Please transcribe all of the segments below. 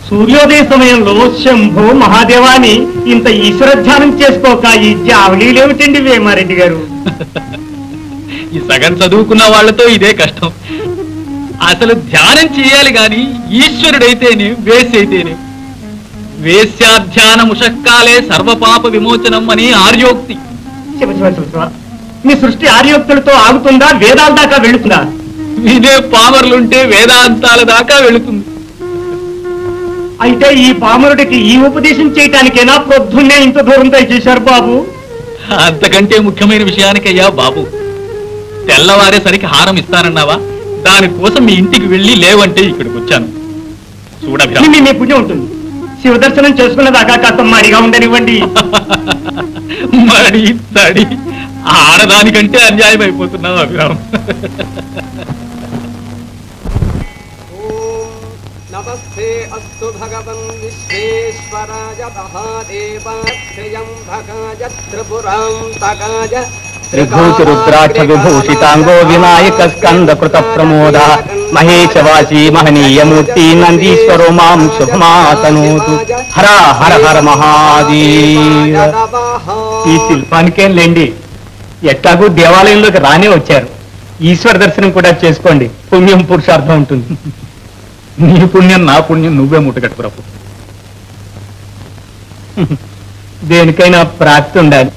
సూర్యోదయ సమయంలో శంభో మహాదేవాని ఇంత ఈశ్వర ధ్యానం చేసుకోక ఈ జావళీలేమిటండి వేమారెడ్డి గారు? ఈ సగం చదువుకున్న వాళ్ళతో ఇదే కష్టం. అసలు ధ్యానం చేయాలి గాని ఈశ్వరుడైతేనే వేసైతేనే. వేశ్యాధ్యాన ముషక్కాలే సర్వపాప విమోచనం అని ఆర్యోక్తి. శివ శివ శివ శివ. మీ సృష్టి ఆర్యోక్తులతో ఆగుతుందా, వేదాల దాకా వెళుతుందా? ఇదే పామరులుంటే వేదాంతాల దాకా వెళుతుంది. అయితే ఈ పామరుడికి ఈ ఉపదేశం చేయటానికైనా పొద్దున్నే ఇంత దూరం దయచేశారు బాబు? అంతకంటే ముఖ్యమైన విషయానికయ్యా బాబు. తెల్లవారేసరికి హారం ఇస్తానన్నావా? దానికోసం మీ ఇంటికి వెళ్ళి లేవంటే ఇక్కడికి వచ్చాను. చూడభిరా, మీ పుణ్యం ఉంటుంది. శివ దర్శనం చేసుకున్న దాకా కాస్త మడిగా ఉండనివ్వండి. మడి తడి ఆడదానికంటే అన్యాయం అయిపోతున్నావు అభిరామ్. నమస్తే అస్తు భగవన్ విశ్వేశ్వరాయ మహాదేవాయ త్రిపురాంతకాయ త్రిభూతి రుద్రాక్ష విభూషితాంగో వినాయక స్కంద కృత ప్రమోద మహేశవాసి మహనీయమూర్తి నందీశ్వరో మాం శుభమాతనోతు. హర హర హర మహాదేవ. ఈ శిల్పానికేం లేండి, ఎట్లాగూ దేవాలయంలోకి రానే వచ్చారు. ఈశ్వర దర్శనం కూడా చేసుకోండి, పుణ్యం పురుషార్థం ఉంటుంది. నీ పుణ్యం నా పుణ్యం నువ్వే ముట్టగట్టు ప్రభు. దేనికైనా ప్రాప్తి ఉండాలి.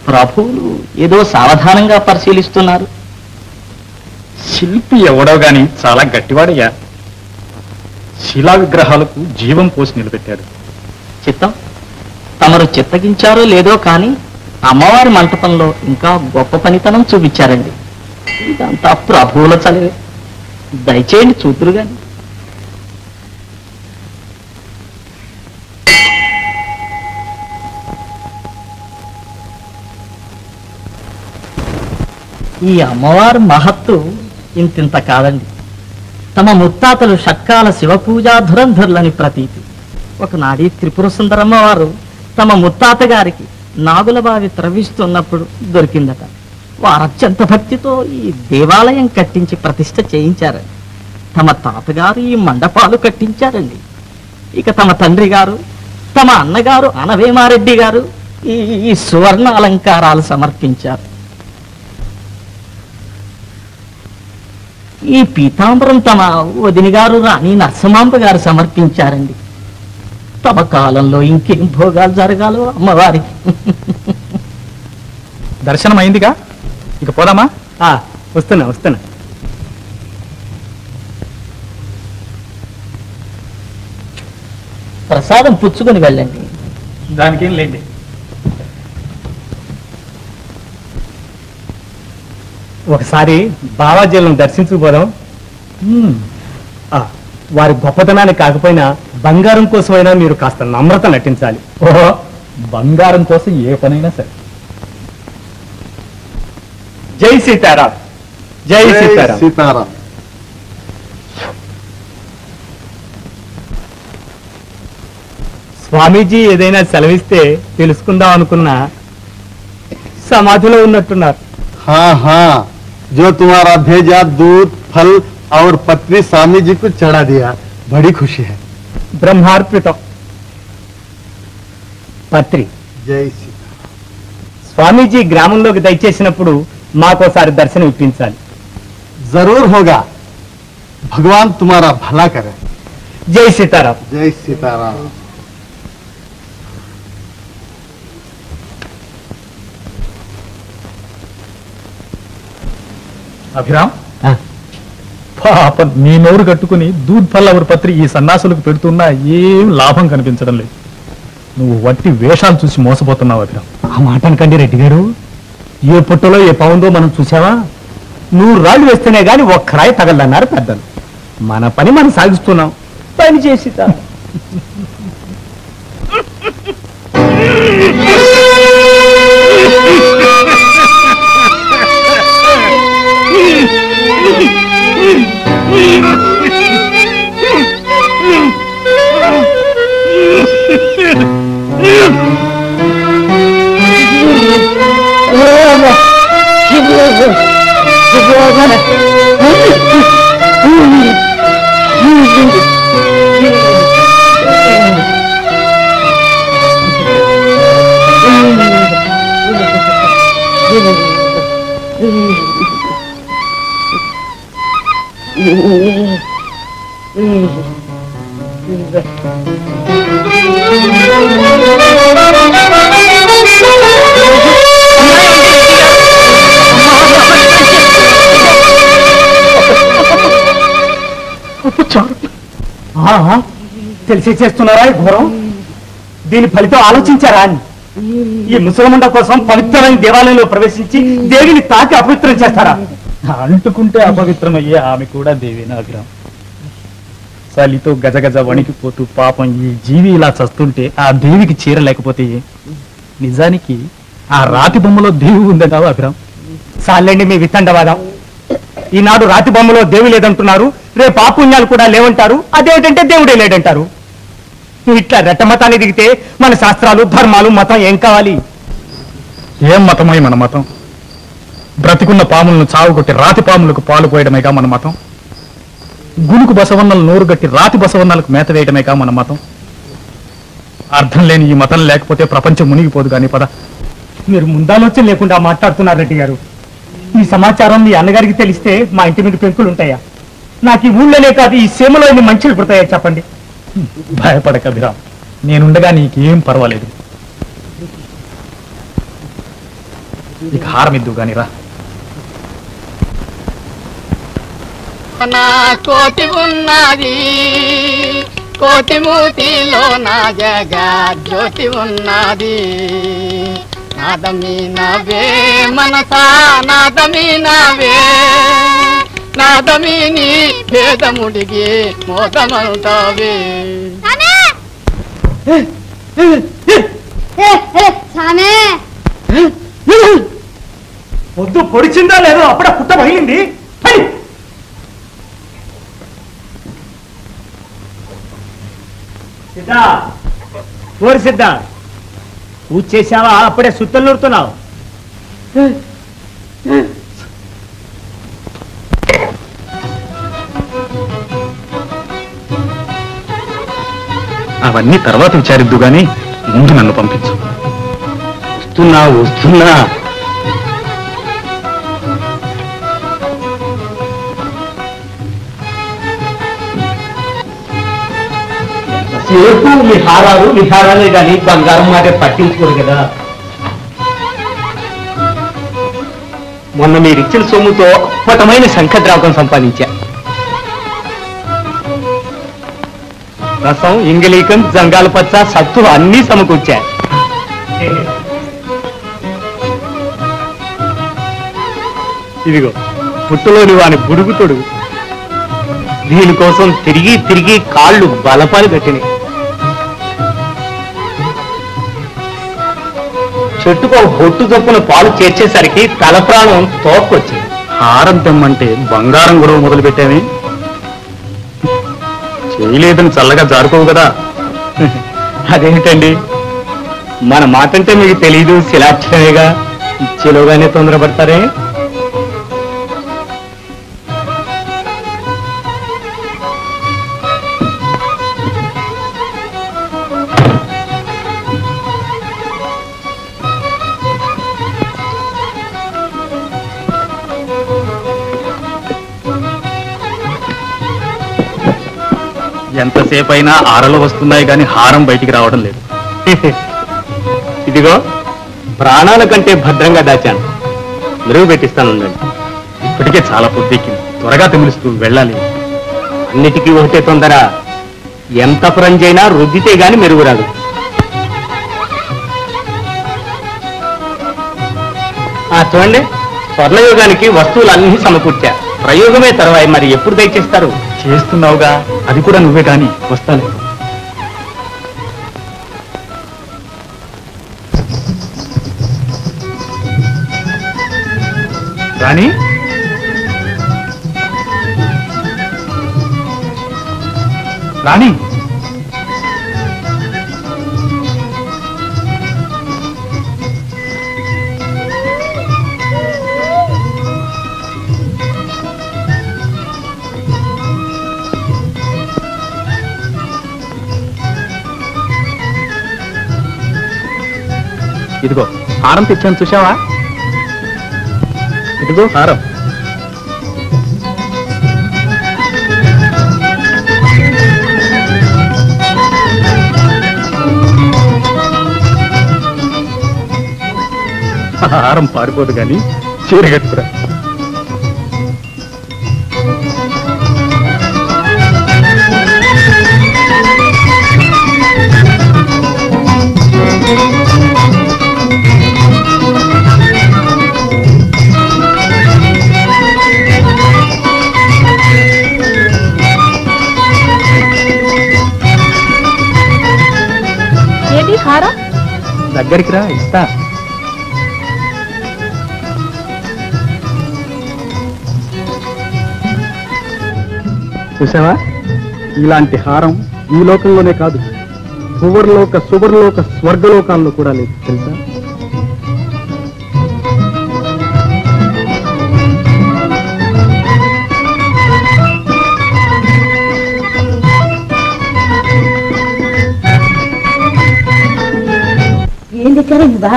ప్రభువులు ఏదో సావధానంగా పరిశీలిస్తున్నారు. శిల్పి ఎవడో గాని చాలా గట్టివాడయ్యా. శిలా విగ్రహాలకు జీవం పోసి నిలబెట్టాడు. చిత్తం తమరు చిత్తగించారో లేదో కానీ అమ్మవారి మంటపంలో ఇంకా గొప్ప పనితనం చూపించారండి. ఇదంతా ప్రభువుల చదివే. దయచేయండి చూతురు గాని. ఈ అమ్మవారి మహత్తు ఇంతింత కాదండి. తమ ముత్తాతలు షట్కాల శివపూజా ధురంధరులని ప్రతీతి. ఒకనాడి త్రిపుర సుందరమ్మ వారు తమ ముత్తాత గారికి నాగులబావి త్రవ్విస్తున్నప్పుడు దొరికిందట. వారు అత్యంత భక్తితో ఈ దేవాలయం కట్టించి ప్రతిష్ఠ చేయించారండి. తమ తాతగారు ఈ మండపాలు కట్టించారండి. ఇక తమ తండ్రి గారు, తమ అన్నగారు అనవేమారెడ్డి గారు ఈ సువర్ణ అలంకారాలు సమర్పించారు. ఈ పీతాంబరం తమ వదిని గారు రాణి నరసింహాంబ గారు సమర్పించారండి. తమ కాలంలో ఇంకేం భోగాలు జరగాలో అమ్మవారికి. దర్శనం అయిందిగా, ఇక పోదామా? వస్తున్నా వస్తున్నా. ప్రసాదం పుచ్చుకొని వెళ్ళండి. దానికేం లేండి. ఒకసారి బావాజీలను దర్శించుకుపోదాం. వారి గొప్పతనాన్ని కాకపోయినా బంగారం కోసమైనా మీరు కాస్త నమ్రత నటించాలి. ఓహో, బంగారం కోసం ఏ పనైనా సరే. జై సీతారాం, జై సీతారాం. సీతారాం. స్వామీజీ ఏదైనా సెలవిస్తే తెలుసుకుందాం అనుకున్నా సమాధిలో ఉన్నట్టున్నారు. हाँ हाँ, जो तुम्हारा भेजा दूध फल और पत्री स्वामी जी को चढ़ा दिया, बड़ी खुशी है. బ్రహ్మార్పితం. పత్రి. जय सीता. స్వామీజీ గ్రామంలోకి దయచేసినప్పుడు మాకోసారి దర్శనం ఇప్పించాలి. जरूर होगा. भगवान तुम्हारा भला करे. జై సీతారాం. जय सीताराम. అభిరామ్, పాపం నీ నోరు కట్టుకుని దూద్ పల్లవర్ పత్రి ఈ సన్నాసులకు పెడుతున్నా ఏం లాభం కనిపించడం లేదు. నువ్వు వట్టి వేషాలు చూసి మోసపోతున్నావు అభిరామ్. ఆ మాట అనకండి రెడ్డి గారు. ఏ పుట్టలో ఏ పౌందో మనం చూసావా? 100 రాళ్ళు వేస్తేనే గాని ఒక్క రాయి తగలన్నారు పెద్దలు. మన పని మనం సాగిస్తున్నాం. పని చేసి తెలిసి చేస్తున్నారా ఈ ఘోరం? దీని ఫలితం ఆలోచించారా అని ఈ ముసలముండ కోసం పవిత్రమైన దేవాలయంలో ప్రవేశించి దేవిని తాకి అపవిత్రం చేస్తారా? అంటుకుంటే అపవిత్రమయ్యే ఆమె కూడా దేవేనా అభిరామ్. చలితో గజగజ వణికిపోతూ పాపం ఈ జీవి ఇలా చస్తుంటే ఆ దేవికి చీరలేకపోతే నిజానికి ఆ రాతి బొమ్మలో దేవి ఉందంటావా అభిరామ్? చాలండి మీ వితండవాదం. ఈనాడు రాతి బొమ్మలో దేవి లేదంటున్నారు, రేపు పాపుణ్యాలు కూడా లేవంటారు. అదేమిటంటే దేవుడే లేడంటారు. ఇట్లా రెట్టమతాన్ని దిగితే మన శాస్త్రాలు ధర్మాలు మతం ఏం కావాలి? ఏం మతమై మన మతం? బ్రతికున్న పాములను చావుగొట్టి రాతి పాములకు పాలు పోయడమేగా మన మతం. గునుకు బసవన్నలు నోరు గట్టి రాతి బసవన్నలకు మేత వేయడమేగా మన మతం. అర్థం లేని ఈ మతం లేకపోతే ప్రపంచం మునిగిపోదు కానీ పద. మీరు ముందాలోచన లేకుండా మాట్లాడుతున్నారు రెడ్డి గారు. ఈ సమాచారం మీ అన్నగారికి తెలిస్తే మా ఇంటి మీద పెంకులు ఉంటాయా? నాకు ఈ ఊళ్ళోనే కాదు ఈ సీమలో ఎన్ని మంచులు పుడతాయా చెప్పండి. భయపడక అభిరామ్, నేనుండగా నీకేం పర్వాలేదు. ఇక హారమిద్దు గాని రా. నా కోటి ఉన్నది, కోటి మూతిలో నా జగా జ్యోతి ఉన్నది. నాదమీ నవే మనసా నాదమీ నవే, నాదమీ నీ భేదముడిగి మోదమంటావే. పొద్దు పొడిచిందా లేదో అప్పుడే పుట్ట పగిలింది. సిద్ధా, ఓరి సిద్ధా, పూజ చేశావా? అప్పుడే సుత్తలు నూరుతున్నావు. అవన్నీ తర్వాత విచారిద్దు గాని ముందు నన్ను పంపించు. వస్తున్నా వస్తున్నా. సేపు మీ హారాలు విహారాలే కానీ బంగారం మాటే పట్టించుకోరు కదా. మొన్న మీరిచ్చిన సొమ్ముతో అద్భుతమైన శంఖద్రావకం సంపాదించా. రసం, ఇంగలీకం, జంగాల పచ్చ, సత్తు అన్నీ సమకూర్చా. ఇదిగో పుట్టులోని వాని బుడుగు తొడుగు. దీనికోసం తిరిగి తిరిగి కాళ్ళు బలపాలు కట్టినాయి. చెట్టుకు ఒక బొట్టు చొప్పున పాలు చేర్చేసరికి తల ప్రాణం తోక్కొచ్చింది. హారం తెమ్మంటే బంగారం గొడవ మొదలు పెట్టామే. చేయలేదని చల్లగా జారుకోవు కదా. అదేమిటండి, మన మాటంటే మీకు తెలీదు, శిలాక్షరేగా. ఇచ్చేలోగానే తొందరపడతారే. ఎంతసేపు అయినా ఆరలు వస్తున్నాయి కానీ హారం బయటికి రావడం లేదు. ఇదిగో ప్రాణాల కంటే భద్రంగా దాచాను. మెరుగు పెట్టిస్తాను. ఇప్పటికే చాలా పొద్దెక్కింది, త్వరగా తెమిలుస్తూ వెళ్ళాలి. అన్నిటికీ ఒకటే తొందర. ఎంత పురంజైనా రుద్దితే గాని మెరుగు రాదు. చూడండి, స్వర్ణయోగానికి వస్తువులన్నీ సమకూర్చా. ప్రయోగమే తర్వాయి, మరి ఎప్పుడు దయచేస్తారు? చేస్తున్నావుగా, అది కూడా నువ్వే కానీ. వస్తాను. రాణి, రాణి, ఇదిగో హారం తెచ్చాను చూసావా? ఇదిగో హారం. హారం పారిపోదు కానీ చీర కట్టుకురా. ఏది హారం? దగ్గరికి రా, ఇస్తా. చూసావా, ఇలాంటి హారం ఈ లోకంలోనే కాదు, భువర్లోక సువర్లోక స్వర్గలోకాల్లో కూడా లేదు తెలుసా? ఏం తెచ్చారండి బా?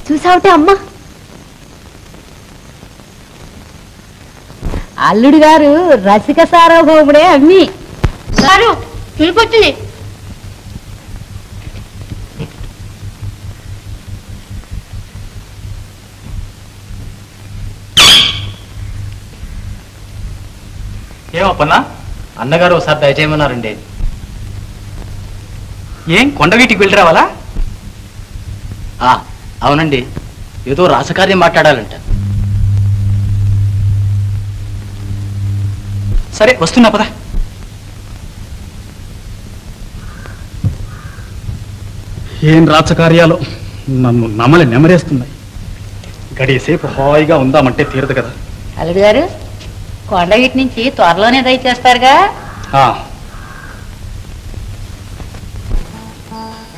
చూసావుటే అమ్మా, అల్లుడు గారు రసిక సార్వభౌముడే అమ్మి సారు పిలిపొచ్చింది. ఏమప్పన్నా, అన్నగారు ఒకసారి దయచేయమన్నారండి. ఏం కొండవీటికి వెళ్ళి రావాలా? అవునండి, ఏదో రాసకార్యం మాట్లాడాలంట. సరే వస్తున్నా పద. ఏం రాచకార్యాలు నన్ను నమలి నెమరేస్తున్నాయి. గడిసేపు హాయిగా ఉందామంటే తీరదు కదా. అల్లుడు గారు కొండ వీటి నుంచి త్వరలోనే దయచేస్తారుగా.